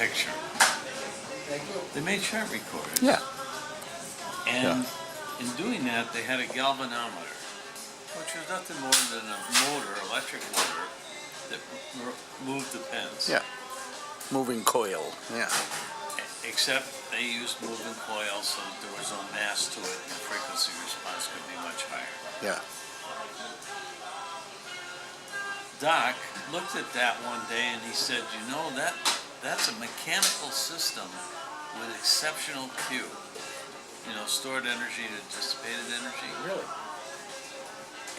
picture. They made chart recorders. Yeah. And in doing that, they had a galvanometer, which was nothing more than a motor, electric motor, that moved the pins. Yeah. Moving coil. Yeah. Except they used moving coil so that there was no mass to it and the frequency response could be much higher. Yeah. Doc looked at that one day and he said, you know, that's a mechanical system with exceptional Q. You know, stored energy to dissipated energy. Really?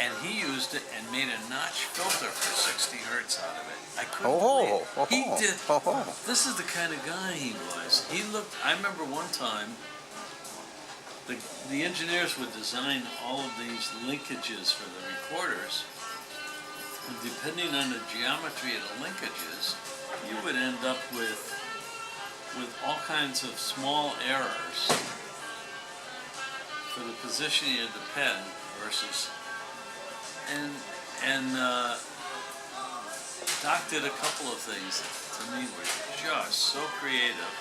And he used it and made a notch filter for 60 hertz out of it. I couldn't Oh, believe it. He did. oh. This is the kind of guy he was. He looked, I remember one time, the engineers would design all of these linkages for the recorders. And depending on the geometry of the linkages, you would end up with all kinds of small errors for the positioning of the pen versus, and Doc did a couple of things that to me were just so creative.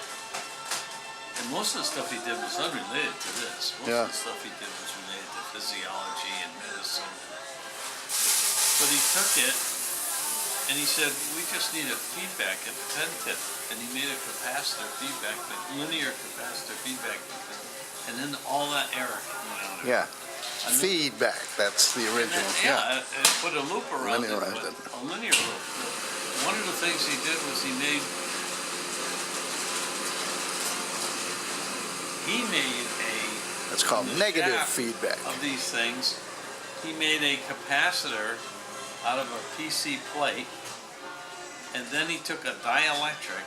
And most of the stuff he did was unrelated to this. Most of the stuff he did was related to physiology and medicine. But he took it and he said, we just need a feedback at the pen tip. And he made a capacitor feedback, but linear capacitor feedback. And then all that error went out of it. Yeah. Feedback, that's the original. And put a loop around it, Linearized it. a linear loop. One of the things he did was he made a That's called negative shaft feedback. of these things. He made a capacitor out of a PC plate, and then he took a dielectric,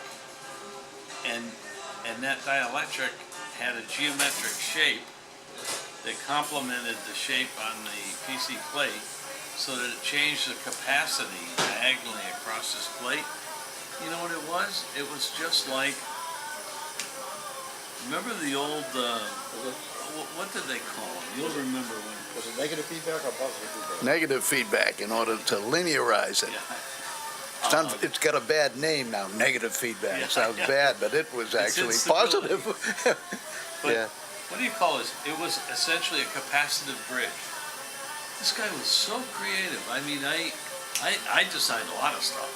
and that dielectric had a geometric shape that complemented the shape on the PC plate so that it changed the capacity diagonally across this plate. You know what it was? It was just like, remember the old, what did they call them? You'll remember when. Was it negative feedback or positive feedback? Negative feedback in order to linearize it. Yeah. It's got a bad name now, negative feedback. Yeah, Sounds bad, but it was actually positive. But what do you call this? It was essentially a capacitive bridge. This guy was so creative. I mean, I designed a lot of stuff,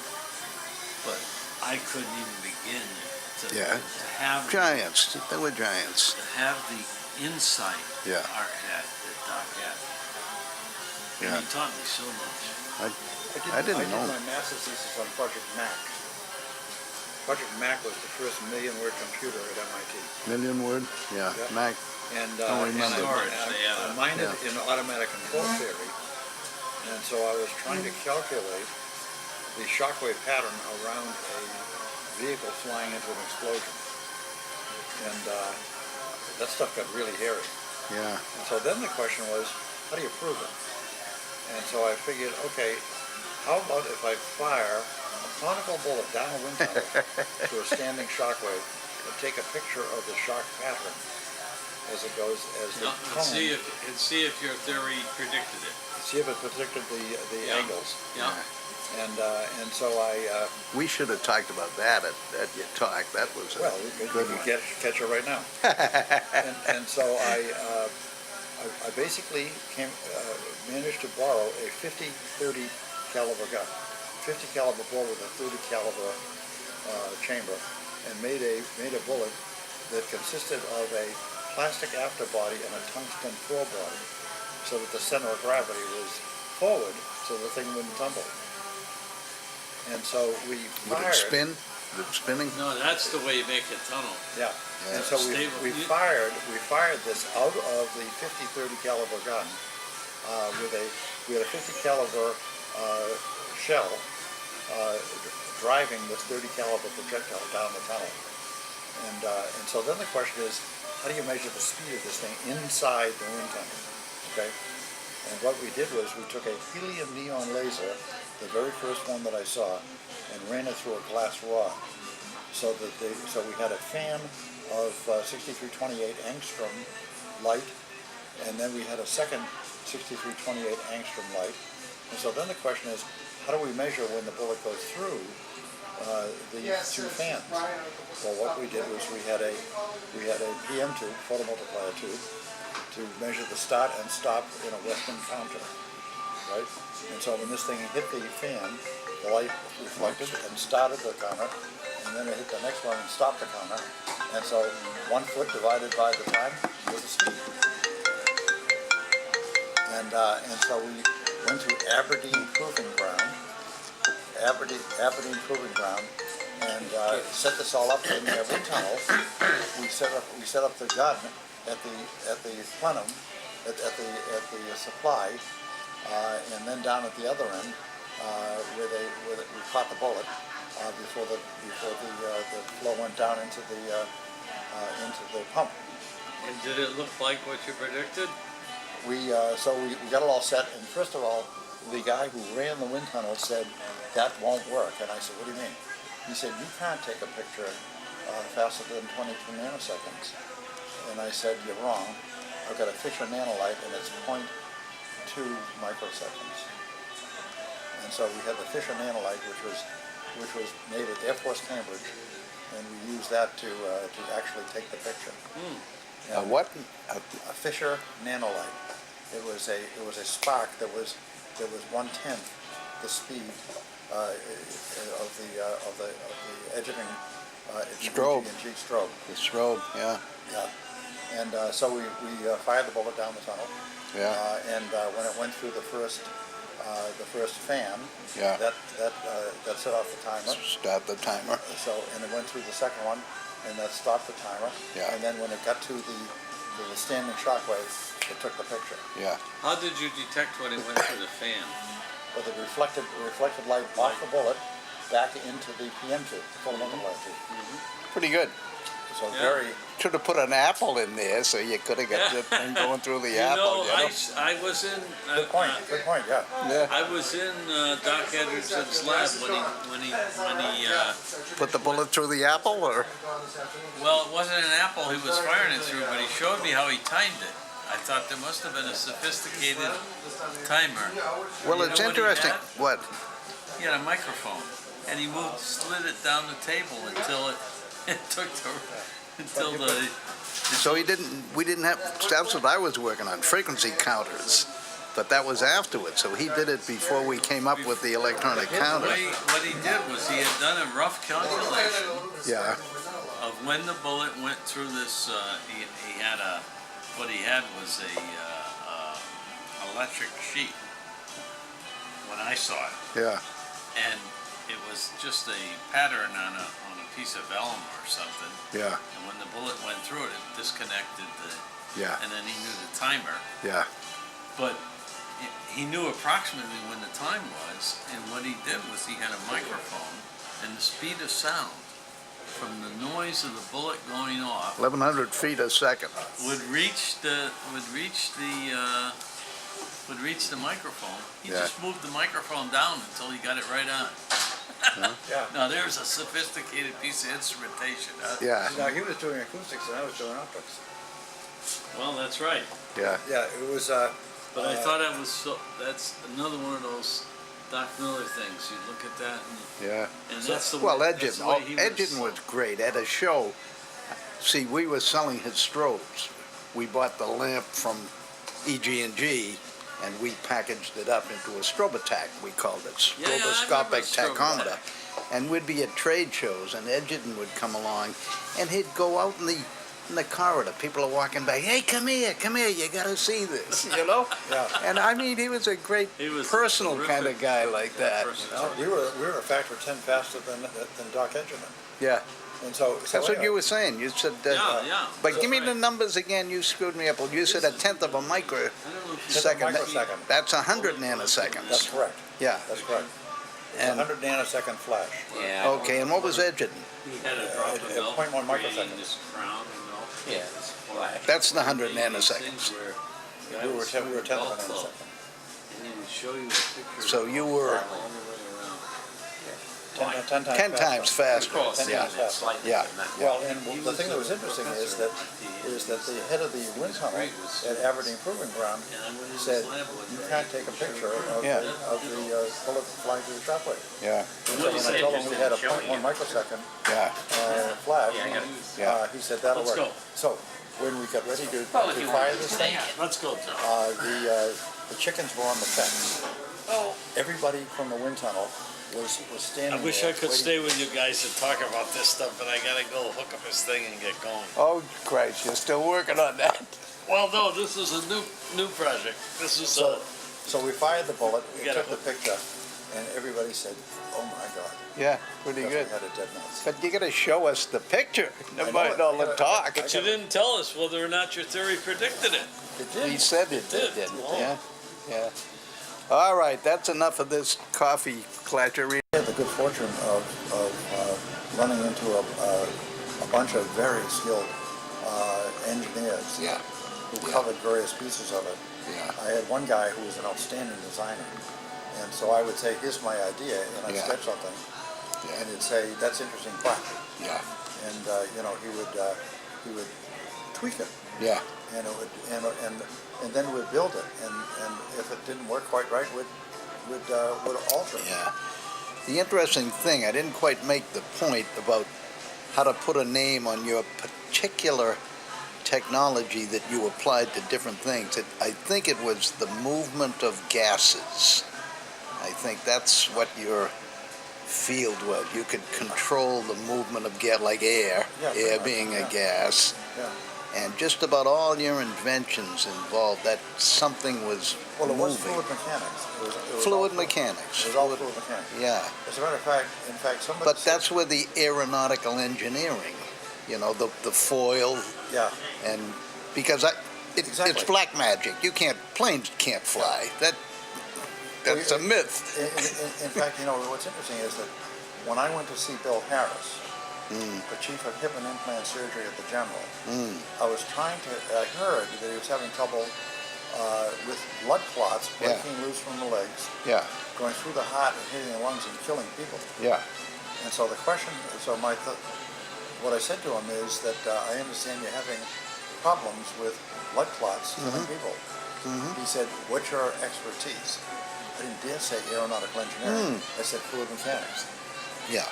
but I couldn't even begin to have Giants. They were giants. to have the insight Yeah. Art had, that Doc had. And he taught me so much. I didn't know. I did my master's thesis on Project Mac. Project Mac was the first million-word computer at MIT. Million word? Yeah. Yeah. Mac. And Don't remember. I minored in automatic control theory, and so I was trying to calculate the shockwave pattern around a vehicle flying into an explosion. And that stuff got really hairy. Yeah. And so then the question was, how do you prove it? And so I figured, okay, how about if I fire a conical bullet down a wind tunnel to a standing shockwave and take a picture of the shock pattern as it goes, as the And see if your theory predicted it. see if it predicted the angles. Yeah. And so I, We should have talked about that at your talk. That was a well, we good could one. catch her right now. and so I basically managed to borrow a 50-30 caliber gun, 50 caliber bullet with a 30 caliber chamber, and made a bullet that consisted of a plastic afterbody and a tungsten forebody, so that the center of gravity was forward, so the thing wouldn't tumble. And so we Would fired. it spin? The spinning? No, that's the way you make a tunnel. Yeah. And so we fired this out of the 50-30 caliber gun we had a 50 caliber shell driving this 30 caliber projectile down the tunnel. And so then the question is, how do you measure the speed of this thing inside the wind tunnel? Okay. And what we did was we took a helium neon laser, the very first one that I saw, and ran it through a glass rod. So we had a fan of 6328 angstrom light, and then we had a second 6328 angstrom light. And so then the question is, how do we measure when the bullet goes through the two fans. Well, what we did was we had a PM tube, photomultiplier tube, to measure the start and stop in a Western counter, right? And so when this thing hit the fan, the light reflected and started the counter, and then it hit the next one and stopped the counter. And so 1 foot divided by the time was the speed. And so we went to Aberdeen Proving Ground, and set this all up in the wind tunnel. We set up the gun at the plenum, at the supply, and then down at the other end where we caught the bullet before the flow went down into the pump. And did it look like what you predicted? So we got it all set, and first of all, the guy who ran the wind tunnel said, "That won't work." And I said, "What do you mean?" He said, "You can't take a picture faster than 22 nanoseconds." And I said, "You're wrong. I've got a Fisher nanolite, and it's 0.2 microseconds." And so we had the Fisher nanolite, which was made at Air Force Cambridge, and we used that to actually take the picture. A what? A Fisher nanolite. It was a spark that was 1/10 the speed of the Edgerton Strobe. G strobe. The strobe, yeah. Yeah. And so we fired the bullet down the tunnel. Yeah. And when it went through the first fan, Yeah. that set off the timer. Start the timer. So, and it went through the second one, and that stopped the timer. Yeah. And then when it got to the standing shockwave, it took the picture. Yeah. How did you detect when it went through the fan? But the reflected light off the bullet back into the PM tube, the photomultiplier tube. Pretty good. So Yeah. very. Should have put an apple in there so you could have got the thing going through the You apple. know, I was in. Good point. Good point. Yeah. Yeah. I was in Doc Edgerton's lab when he Put the bullet through the apple, or? well, it wasn't an apple he was firing it through, but he showed me how he timed it. I thought there must have been a sophisticated timer. Well, You it's know what he interesting. had? What? He had a microphone, and he slid it down the table until it took until the. So we didn't have, that's what I was working on, frequency counters. But that was afterwards, so he did it before we came up with the electronic counter. What he did was he had done a rough calculation Yeah, of when the bullet went through this. He had what he had was a electric sheet when I saw it, yeah, and it was just a pattern on a piece of vellum or something. yeah, And when the bullet went through it, it disconnected yeah, and then he knew the timer. yeah, But he knew approximately when the time was, and what he did was he had a microphone, and the speed of sound from the noise of the bullet going off 1,100 feet a second. would reach the microphone. He Yeah. just moved the microphone down until he got it right on. Yeah. Now there's a sophisticated piece of instrumentation. Yeah, Now he was doing acoustics and I was doing optics. Well, that's right. yeah, Yeah, it was. But I thought that's another one of those Doc Miller things. You look at that yeah. and that's the Well, way, that's the way he Edgerton was great. At a show, see, we were selling his strobes. We bought the lamp from EG&G, and we packaged it up into a strobotach, we called it, Yeah, I remember stroboscopic tachometer. strobotach. And we'd be at trade shows, and Edgerton would come along, and he'd go out in the corridor. People are walking by, "Hey, come here, you gotta see this," you know? Yeah. And I mean, he was a great He was personal terrific. kind of guy like that. No, we were a factor of 10 faster than Doc Edgerton. Yeah. And so That's what you were saying. You said, Yeah. but give me Right. the numbers again. You screwed me up. You said a tenth of a microsecond. I don't know if you microsecond. That's 100 nanoseconds. That's correct. Yeah. That's correct. It's And 100 nanosecond flash. Yeah. okay. And what was Edgerton? He had a drop of At milk 0.1 creating microseconds. this crown of milk. Yeah. That's the 100 These nanoseconds. things where the guy We were would 10th swing of the a golf club, nanosecond. and he would show you a picture So you were all the way around. flying. 10 times 10 times faster. Of course, Ten yeah, times faster. slightly Yeah. different. Well, and the thing that was interesting is that the head of the wind tunnel at Aberdeen Proving Ground said, you can't take a picture of Yeah. the bullet flying through the shockwave. Yeah, And so when I told him we had a 0.1 microsecond yeah, flash, yeah. he said that'll Let's work. go. So when we got ready to Well, if you fire want. this thing, Let's go, Joe. the chickens were on the fence. Oh. Everybody from the wind tunnel was standing I wish there I could waiting. stay with you guys to talk about this stuff, but I gotta go hook up this thing and get going. Oh, Christ, you're still working on that? Well, no, this is a new project. This is So we fired the bullet, we gotta took the picture, and everybody said, oh my God. Yeah, pretty Because good. we had a dead mouse. But you gotta show us the picture, never I know mind it. all I the gotta- talk. But you didn't tell us whether or not your theory predicted it. It did. He said it did. did, Oh. yeah, yeah. All right, that's enough of this coffee clatchery. I had the good fortune of running into a bunch of very skilled engineers Yeah, who yeah. covered various pieces of it. yeah, I had one guy who was an outstanding designer, and so I would say, here's my idea, and I'd Yeah. sketch something, yeah, and he'd say, that's interesting, but, yeah, and he would tweak it, yeah, and it would, and then we'd build it, and if it didn't work quite right, would alter it. yeah. The interesting thing, I didn't quite make the point about how to put a name on your particular technology that you applied to different things. I think it was the movement of gases. I think that's what your field was. You could control the movement of gas, like air, Yeah, pretty air much, being a yeah. gas. Yeah. And just about all your inventions involved that something was Well, it was moving. fluid mechanics. It was Fluid all mechanics. It was all fluid mechanics. Yeah. As a matter of fact, somebody But said- that's where the aeronautical engineering, the foil, yeah. and because it's Exactly. black magic. Planes can't fly. That's a myth. In fact, what's interesting is that when I went to see Bill Harris, the chief of hip and implant surgery at the General, I heard that he was having trouble with blood clots Yeah. breaking loose from the legs, Yeah, going through the heart and hitting the lungs and killing people. yeah, And so what I said to him is that I understand you're having problems with blood clots killing people. He said, what's your expertise? I didn't dare say aeronautical engineering. I said fluid mechanics. yeah,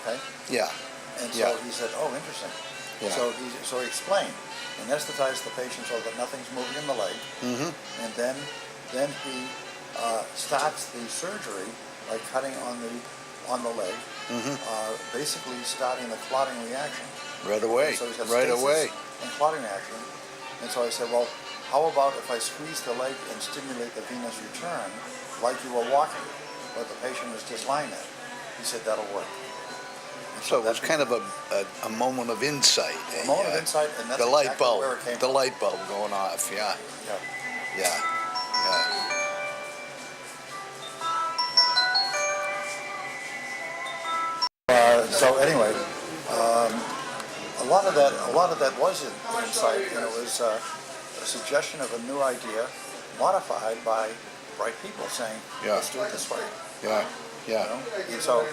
Okay? yeah, And so Yeah. he said, oh, interesting. Yeah. So he explained, anesthetized the patient so that nothing's moving in the leg, and then he starts the surgery by cutting on the leg, basically starting the clotting reaction. right away, So he's got right stasis away. and clotting reaction. And so I said, well, how about if I squeeze the leg and stimulate the venous return like you were walking, but the patient is just lying there? He said, that'll work. And So it was that kind of a moment of insight. a moment of insight, and that's the light exactly bulb, where it came the from. light bulb going off. Yeah, Yeah. yeah, yeah. So anyway, a lot of that was insight, and it was a suggestion of a new idea, modified by bright people saying, Yeah. let's do it this way. Yeah, You yeah, know? And so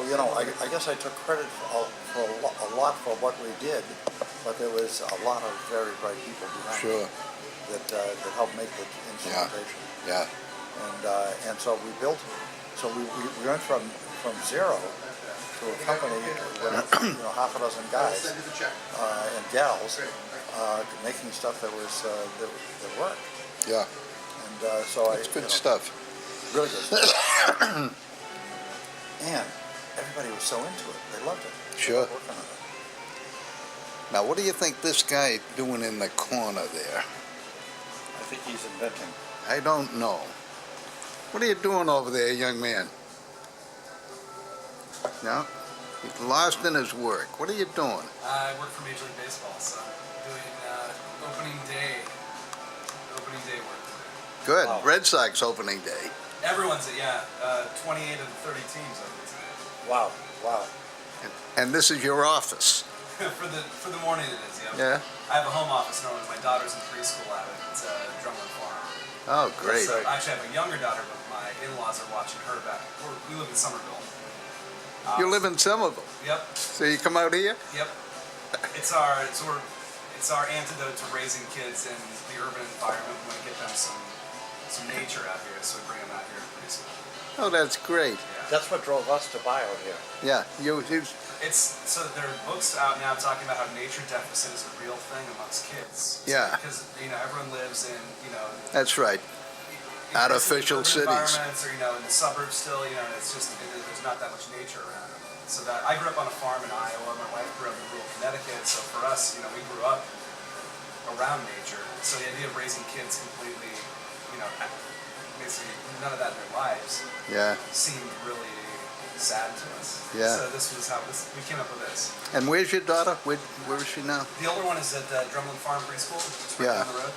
I guess I took credit for a lot for what we did, but there was a lot of very bright people behind sure. it that helped make the instrumentation. Yeah, And so we built. So we went from zero to a company with half a dozen guys and gals making stuff that was that worked. yeah. And so It's good stuff. really good stuff. And everybody was so into it; they loved it. They Sure. loved working on it. Now, what do you think this guy doing in the corner there? I think he's inventing. I don't know. What are you doing over there, young man? No? He's lost in his work. What are you doing? I work for Major League Baseball, so I'm doing opening day work today. Good. Wow. Red Sox opening day. Everyone's 28 of the 30 teams open today. Wow! And this is your office. for the morning it is, yeah. Yeah? I have a home office normally. My daughter's in preschool at it. It's Drumlin Farm. Oh, great. So I actually have a younger daughter, but my in-laws are watching her back. We live in Somerville. You live in some of them. Yep. So you come out here? Yep. It's our antidote to raising kids in the urban environment. We want to get them some nature out here, so we bring them out here pretty soon. Oh, that's great. Yeah. That's what drove us to buy out here. Yeah, you So there are books out now talking about how nature deficit is a real thing amongst kids. Yeah. Because everyone lives in that's right. Artificial increasingly urban cities. environments, or in the suburbs still. It's just there's not that much nature around. So that I grew up on a farm in Iowa. My wife grew up in rural Connecticut. So for us, we grew up around nature. So the idea of raising kids completely, basically none of that in their lives Yeah. seemed really sad to us. Yeah. So this was how we came up with this. And where's your daughter? Where is she now? The older one is at Drumlin Farm Preschool. It's right Yeah. down the road.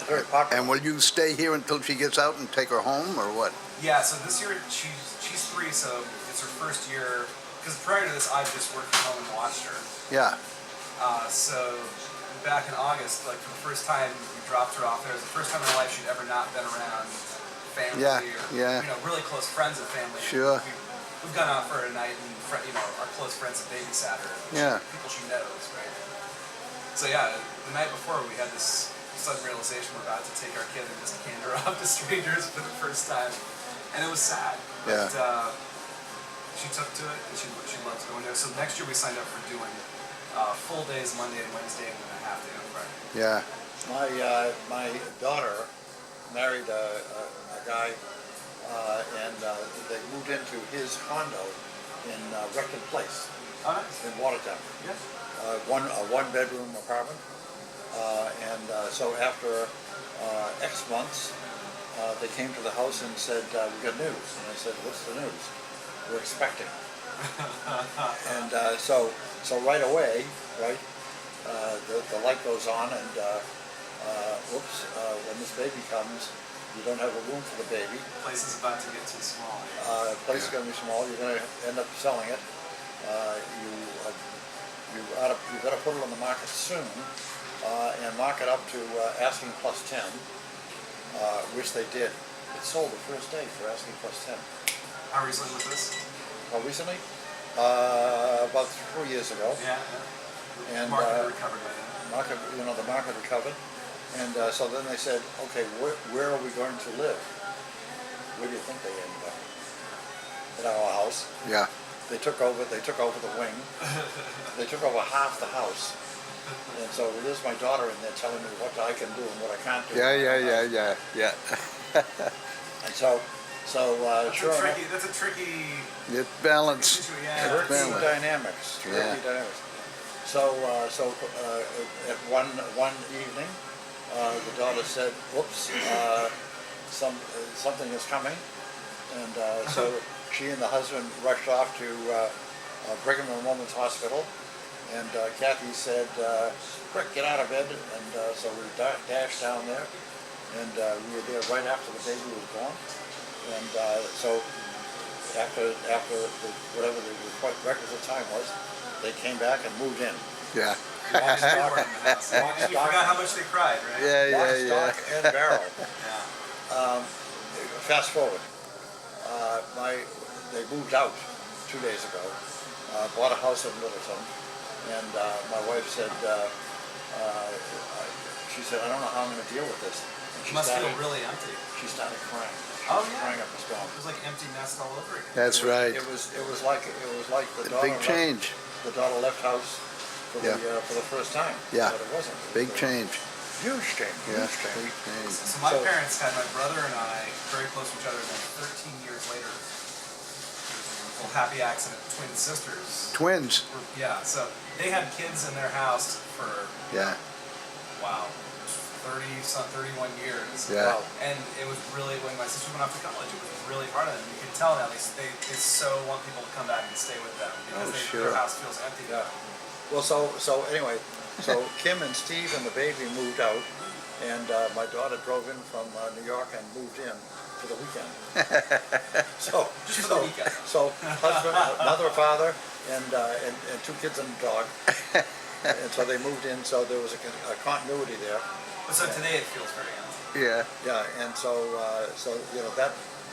Very popular. And will you stay here until she gets out and take her home, or what? Yeah. So this year she's 3, so it's her first year. Because prior to this, I've just worked from home and watched her. Yeah. So back in August, like for the first time, we dropped her off there. It was the first time in her life she'd ever not been around family Yeah, or yeah. really close friends of family. Sure. We've gone out for a night and our close friends have babysat her. Yeah. People she knows, right? So yeah, the night before we had this sudden realization we're about to take our kid and just hand her off to strangers for the first time, and it was sad. Yeah. But she took to it and she loves going there. So next year we signed up for doing full days Monday and Wednesday and then a half day on Friday. Yeah. My daughter married a guy, and they moved into his condo in Rector Place Oh, nice. in Watertown. Yeah. A one-bedroom apartment, and so after X months, they came to the house and said, "We got news." And I said, "What's the news?" "We're expecting." And so right away, right, the light goes on, and whoops, when this baby comes, you don't have a room for the baby. The place is about to get too small. The place is going to be small. You're going to end up selling it. You've got to put it on the market soon, and mark it up to asking plus 10, which they did. It sold the first day for asking plus 10. How recently was this? How recently? About 3 years ago. Yeah. And Market recovered by then. the market recovered, and so then they said, okay, where are we going to live? Where do you think they ended up? At our house. Yeah. They took over the wing. They took over half the house, and so there's my daughter in there telling me what I can do and what I can't do. Yeah. And so sure enough, That's a tricky It's balance. situation. tricky balance. dynamics. Tricky Yeah. dynamics. So at one evening, the daughter said, "Whoops, something is coming," and so she and the husband rushed off to Brigham and Women's Hospital, and Kathy said, "Quick, get out of bed!" And so we dashed down there, and we were there right after the baby was born, and so after whatever the requisite time was, they came back and moved in. Yeah. Lock, stock, You forgot how much they cried, right? lock, stock, and barrel. Yeah. Fast forward, they moved out 2 days ago, bought a house in Littleton, and my wife said, she said, "I don't know how I'm going to deal with this." And It must feel really empty. She started crying. She Oh, was yeah. crying up a storm. It was like empty nest all over again. That's right. It was like the A daughter big change. The daughter left house for Yeah. the first time. Yeah. But it wasn't. It Big was change. Huge change. Yeah. Huge change. Big change. So my So- parents had my brother and I very close to each other, and then 13 years later, a little happy accident, twin sisters. Twins. Yeah, so they had kids in their house for, Yeah. wow, 31 years. Yeah. Wow. And it was really, when my sister went off to college, it was really hard on them. You can tell now they so want people to come back and stay with them because Oh, their sure. house feels empty. Yeah. Well, so anyway, so Kim and Steve and the baby moved out, and my daughter drove in from New York and moved in for the weekend. So Just for the weekend. So husband, mother, father, and 2 kids and a dog, and so they moved in. So there was a continuity there. But so today it feels very empty. Yeah. Yeah, and so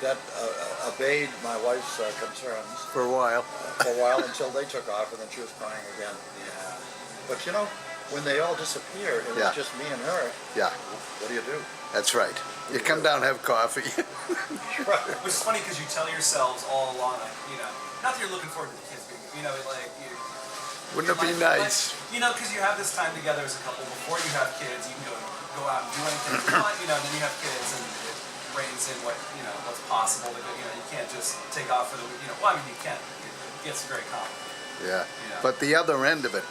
that obeyed my wife's concerns For a while. for a while until they took off, and then she was crying again. Yeah. But you know, when they all disappear, and Yeah. it's just me and her, Yeah, what do you do? that's right. You come down, have coffee. Which is funny because you tell yourselves all along, like, you know, not that you're looking forward to the kids being, you know, like, Wouldn't it be nice? you know, because you have this time together as a couple before you have kids. You can go out and do anything you want, you know. And then you have kids, and it reins in what you know what's possible. To do. You know, you can't just take off for the you know. Well, I mean, you can. It gets very complicated. Yeah. Yeah. But the other end of it,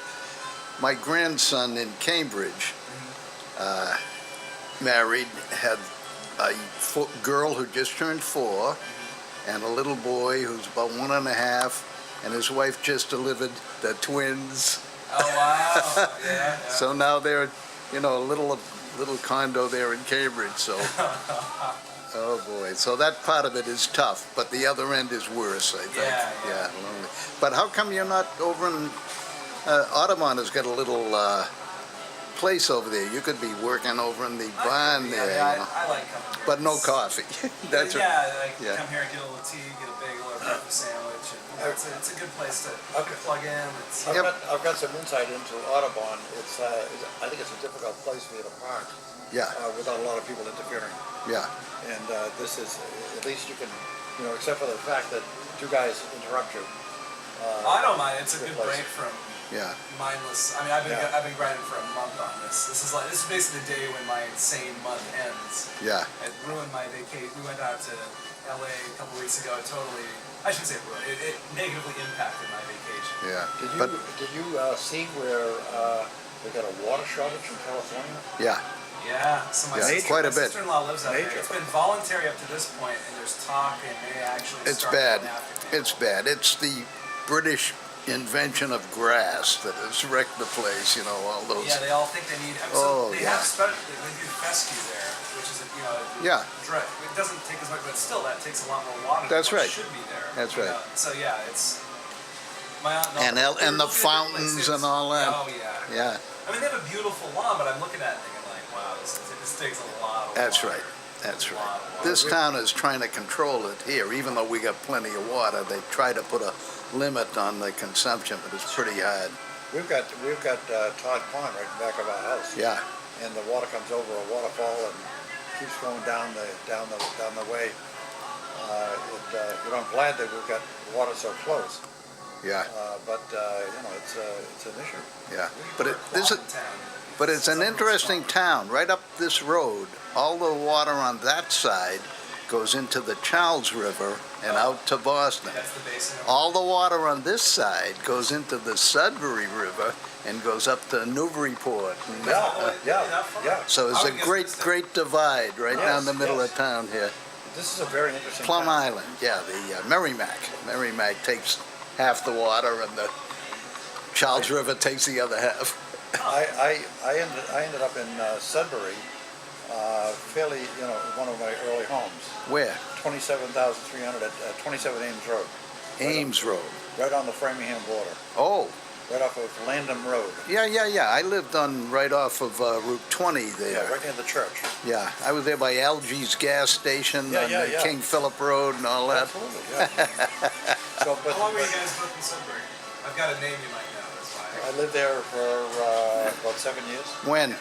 my grandson in Cambridge, married, had a girl who just turned 4, and a little boy who's about 1.5, and his wife just delivered the twins. Oh wow! Yeah. So now they're, you know, a little condo there in Cambridge. So, oh boy. So that part of it is tough, but the other end is worse, I think. Yeah. Lonely. But how come you're not over in Audubon? Has got a little place over there. You could be working over in the barn there. You know. I like coming here. But no coffee. That's right. yeah, like Yeah. come here, get a little tea, get a bagel or a breakfast sandwich. And, you know, it's a good place to plug in. It's, I've got some insight into Audubon. I think it's a difficult place for you to park Yeah. without a lot of people interfering. Yeah. And this is, at least you can, you know, except for the fact that two guys interrupt you. I don't mind. It's a good good place. break from Yeah. mindless. I mean, I've been grinding for a month on this. This is basically the day when my insane month ends. Yeah. It ruined my vacation. We went out to LA a couple weeks ago. It totally, I shouldn't say it ruined. It negatively impacted my vacation. Yeah. Did you see where we got a water shortage in California? Yeah. Yeah, so my Yeah, quite a bit. sister-in-law lives out there. Nature. It's been voluntary up to this point, and there's talk they may actually It's start bad. going after It's bad. It's the British invention of grass that has wrecked the place, you know, all those. Yeah, they all think they need. Oh, they yeah. have they do fescue there, which is Yeah. It doesn't take as much, but still that takes a lot more water. That's than what right. Should be there. That's you right. know. So yeah, it's my aunt And the fountains and all that. Oh yeah. Yeah, I mean, they have a beautiful lawn, but I'm looking at it thinking like, wow, this takes a lot of that's water. right. That's A right. lot of water. This town is trying to control it here, even though we got plenty of water. They try to put a limit on the consumption, but it's pretty hard. We've got Todd Pond right in back of our house. Yeah, And the water comes over a waterfall and keeps going down the way. You know, I'm glad that we've got water so close. yeah, But you know, it's an issue. yeah. We're But But it's an interesting town. Right up this road, all the water on that side goes into the Charles River and out to Boston. That's the basin. All the water on this side goes into the Sudbury River and goes up to Newburyport. And, Yeah. So it's a great divide right Yes, down the middle yes. of town here. This is a very interesting Plum town. Island, yeah, the Merrimack. Merrimack takes half the water and the Charles River takes the other half. I ended up in Sudbury, fairly, you know, one of my early homes. Where? 27,300 at 27 Ames Road. Ames Road. Right on the Framingham border, Oh, right off of Landham Road. yeah. I lived on right off of Route 20 there. Yeah, right near the church. Yeah, I was there by Algae's gas station Yeah, on yeah, the yeah. King Philip Road and all that. Absolutely, yeah. So, How long were you guys both in Sudbury? I've got a name you might know. That's why. I lived there for about 7 years. When?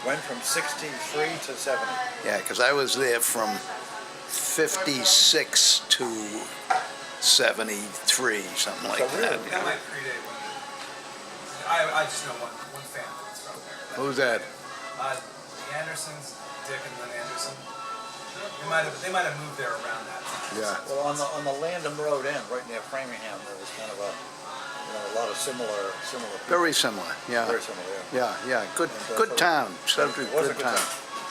Went from 63 to 70. Yeah, because I was there from 56 to 73, something like So that. really? That might predate when. I just know one family that's from there. Who's that? The Andersons, Dick and Lynn Anderson. They might have moved there around that time. Yeah. Well, on the Landham Road end, right near Framingham, there was kind of a lot of similar people. Very similar, yeah. Very similar, yeah. Yeah. Good And, town. Sudbury, It was a good town.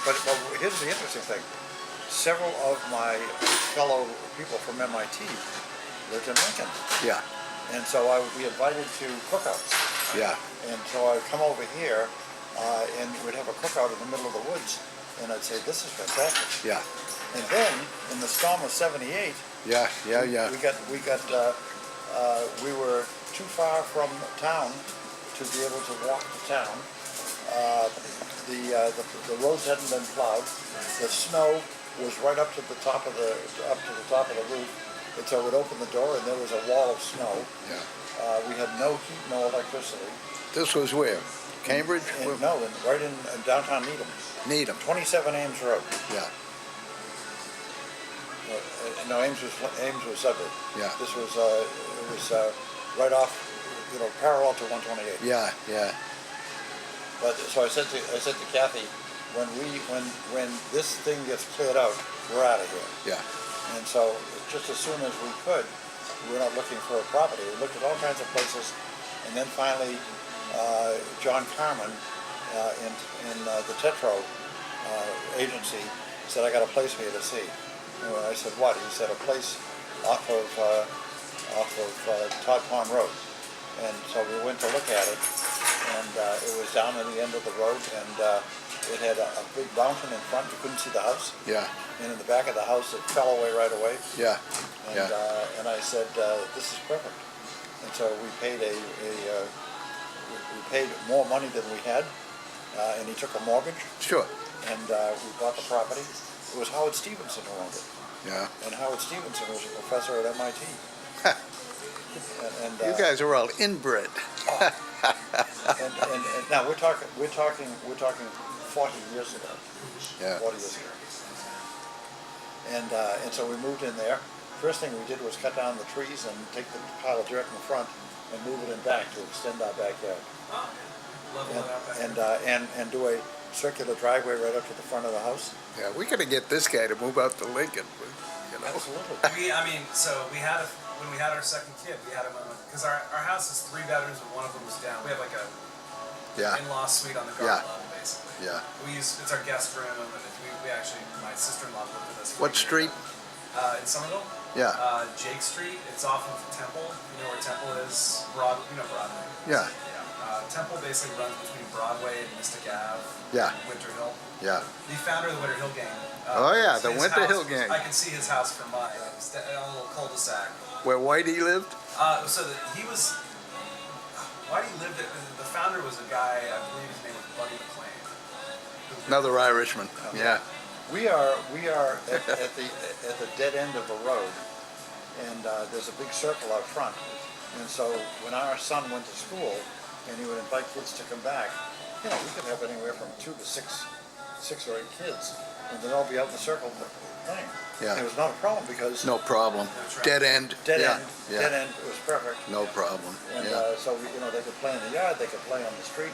But here's the interesting thing. Several of my fellow people from MIT lived in Lincoln. Yeah, And so I would be invited to cookouts. yeah. And so I would come over here and we'd have a cookout in the middle of the woods. And I'd say, this is fantastic. Yeah, And then in the storm of 78, yeah. we were too far from town to be able to walk to town. The roads hadn't been plowed. The snow was right up to the top of the roof. And so we'd open the door and there was a wall of snow. Yeah. We had no heat, no electricity. This was where? Cambridge? Right in downtown Needham. Needham. 27 Ames Road. Yeah. No, Ames was suburb. Yeah. This was right off, parallel to 128. Yeah. Yeah. But so I said to Kathy, when this thing gets cleared out, we're out of here. Yeah. And so just as soon as we could, we were not looking for a property. We looked at all kinds of places, and then finally, John Carmen in the Tetro agency said, "I got a place for you to see." And I said, "What?" He said, "A place off of Todd Pond Road." And so we went to look at it, and it was down at the end of the road, and it had a big mountain in front. You couldn't see the house. Yeah. And in the back of the house, it fell away right away. Yeah. And, Yeah. and I said, "This is perfect." And so we paid we paid more money than we had, and he took a mortgage, Sure. and we bought the property. It was Howard Stevenson who owned it, Yeah. and Howard Stevenson was a professor at MIT. And You guys are all inbred. and now we're talking 40 years ago. Yeah. 40 years ago. And so we moved in there. First thing we did was cut down the trees and take the pile of dirt in the front and move it in back to extend our backyard. Oh, level it out back And do a circular driveway right up to the front of the house. Yeah. We gotta get this guy to move out to Lincoln. Absolutely. When we had our second kid, we had him because our house is 3 bedrooms and one of them was down. We have like a Yeah. in-law suite on the Yeah. garden level, basically. Yeah. It's our guest room, and we actually, my sister-in-law lived with us. What street? In Somerville. Yeah. Jake Street. It's off of Temple. You know where Temple is? Broadway. Yeah. Yeah. Temple basically runs between Broadway and Mystic Ave. Yeah. Winter Hill. Yeah. The founder of the Winter Hill Gang. Oh, yeah, the his Winter house- Hill Gang. I can see his house from my a little cul-de-sac. Where Whitey lived? He was. Why he lived it? The founder was a guy. I believe his name was Buddy McLean. Another Irishman. Yeah. We are at the dead end of a road, and there's a big circle out front. And so when our son went to school, and he would invite kids to come back, we could have anywhere from 2 to 6 or 8 kids, and they'd all be out in the circle playing. Yeah. And it was not a problem because No problem. Dead end. dead Yeah. end, Yeah. dead end was perfect. No problem. And Yeah. so they could play in the yard, they could play on the street.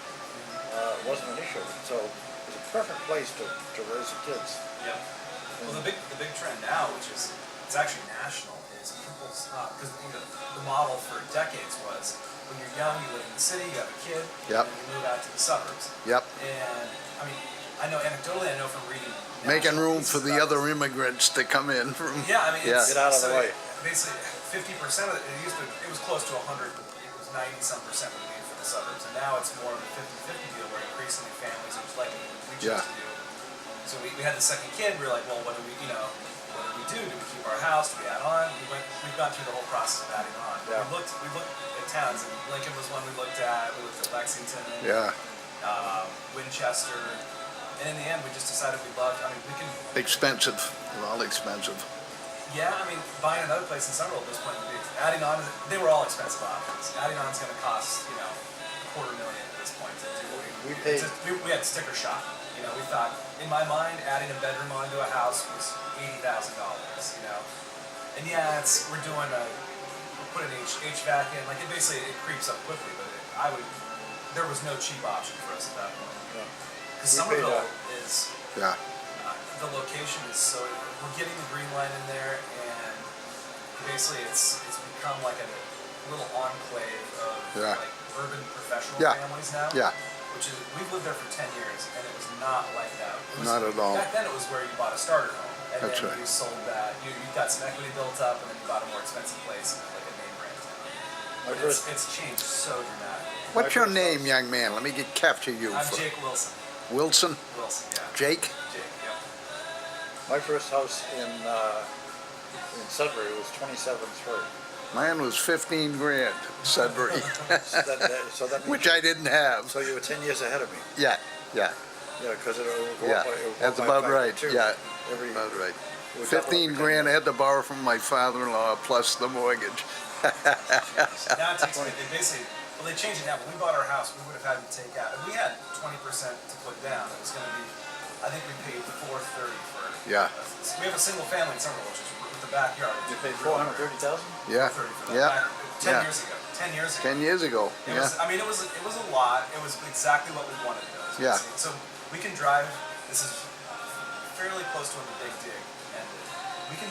It wasn't an issue. So it was a perfect place to raise the kids. Yeah. Well, the big trend now, which is it's actually national, is people's because the model for decades was when you're young, you live in the city, you have a kid, Yep. and you move out to the suburbs. Yep. And I mean, I know anecdotally, I know from reading. Making national room pieces for the about other this. immigrants to come in from. Yeah, I mean, Yeah. Get out of the way. Basically, 50% of it was close to 100. It was 90-some% would be for the suburbs, and now it's more of a 50-50 deal where increasingly families, which like we chose Yeah. to do. So we had the second kid. We were like, well, what do we do? Do we keep our house? Do we add on? We've gone through the whole process of adding on. Yeah. We looked at towns, and Lincoln was one we looked at. We looked at Lexington, Yeah. Winchester, and in the end, we just decided we loved. I mean, we can. Expensive. They're all expensive. Yeah, I mean, buying another place in Somerville at this point would be adding on. They were all expensive options. Adding on is going to cost $250,000 at this point to do. We had sticker shock. We thought in my mind adding a bedroom onto a house was $80,000. And yeah, we're putting HVAC in. Like it creeps up quickly. But there was no cheap option for us at that point. Because Somerville is. Yeah. The location is so. We're getting the green line in there, and basically it's become like a little enclave of like urban professional families now. Yeah. Which is we've lived there for 10 years, and it was not like that. Not at all. Back then, it was where you bought a starter home, and That's then right. you sold that. You got some equity built up, and then you bought a more expensive place, and like a name brand. But it's changed so dramatically. What's your name, young man? Let me capture you. I'm Jake Wilson. Wilson? Wilson, yeah. Jake? Jake, yeah. My first house in Sudbury was 27.3. Mine was 15 grand, Sudbury. So that means Which I didn't have. So you were 10 years ahead of me. Yeah. Yeah, because it would go Yeah. up by, it would go That's by about by right. 2. Yeah. every. All right. we double 15 every 10 grand I years. had to borrow from my father-in-law plus the mortgage. Now it takes, they basically, well, they changed it now. When we bought our house, we would have had to take out, if we had 20% to put down, it was gonna be, I think we paid $430 for. Yeah. We have a single family in Somerville, which is with the backyard. You paid 430,000? Yeah, 430 for that. yeah. Ten Yeah. years ago. 10 years ago. 10 years ago, It yeah. was, I mean, it was a lot. It was exactly what we wanted. Yeah. So we can drive. This is fairly close to when the Big Dig ended. We can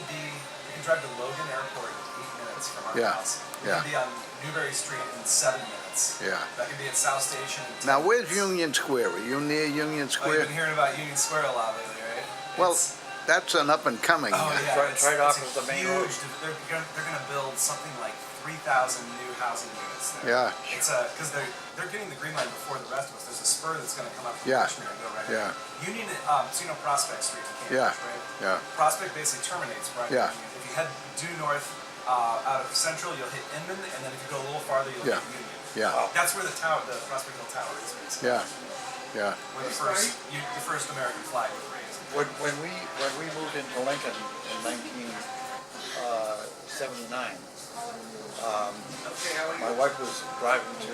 drive to Logan Airport in 8 minutes from our Yeah. house. We Yeah. can be on Newberry Street in 7 minutes. Yeah. That can be at South Station. In 10 Now, where's minutes. Union Square? Are you near Union Oh, you've Square? been hearing about Union Square a lot lately, right? Well, It's- that's an up and coming. Oh yeah, Right- right off it's of the a main road. huge. They're gonna build something like 3,000 new housing units there. Yeah. It's because they're getting the green light before the rest of us. There's a spur that's gonna come up from Yeah. Kushner and go right. Yeah. In. Union, so you know Prospect Street in Yeah. Cambridge, right? Yeah. Prospect basically terminates right. Yeah. at Union. If you head due north out of Central, you'll hit Inman, and then if you go a little farther, you'll Yeah. hit Union. Yeah, That's where the tower, the Prospect Hill Tower is. Basically. yeah, yeah. Where the first American flag was raised. When we moved into Lincoln in 1979, my wife was driving to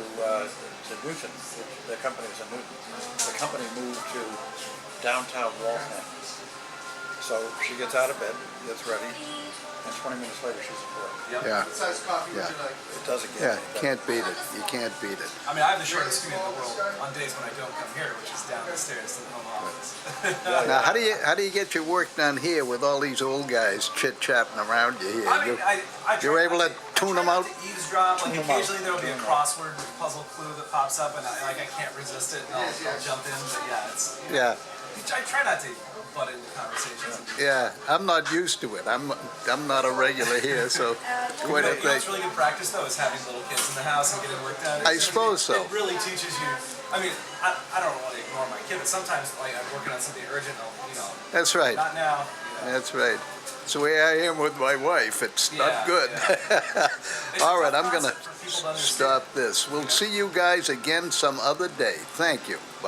Newton. The company was in Newton. The company moved to downtown Waltham. So she gets out of bed, gets ready, and 20 minutes later she's at work. Yep. Yeah. What size coffee would Yeah. you like? It doesn't get Yeah, any better. can't beat it. You can't beat it. I mean, I have the shortest commute in the world on days when I don't come here, which is down the stairs to the home office. Now, how do you get your work done here with all these old guys chit-chatting around you here? I mean, You're able to tune them out? To eavesdrop. Like Tune 'em out. occasionally there will be a Tune 'em out. crossword puzzle clue that pops up, and I can't resist it, and I'll jump in. But yeah, it's Yeah, I try not to butt into conversations. yeah. I'm not used to it. I'm not a regular here, so quite a You know thing. what's really good practice though is having little kids in the house and getting work done. I suppose so. It really teaches you. I mean, I don't want to ignore my kid, but sometimes like I'm working on something urgent. That's right. Not now. That's right. It's the way I am with my wife. It's Yeah, not good. yeah. It's All a right, tough I'm gonna concept for people to understand. stop this. We'll see you guys again some other day. Thank you.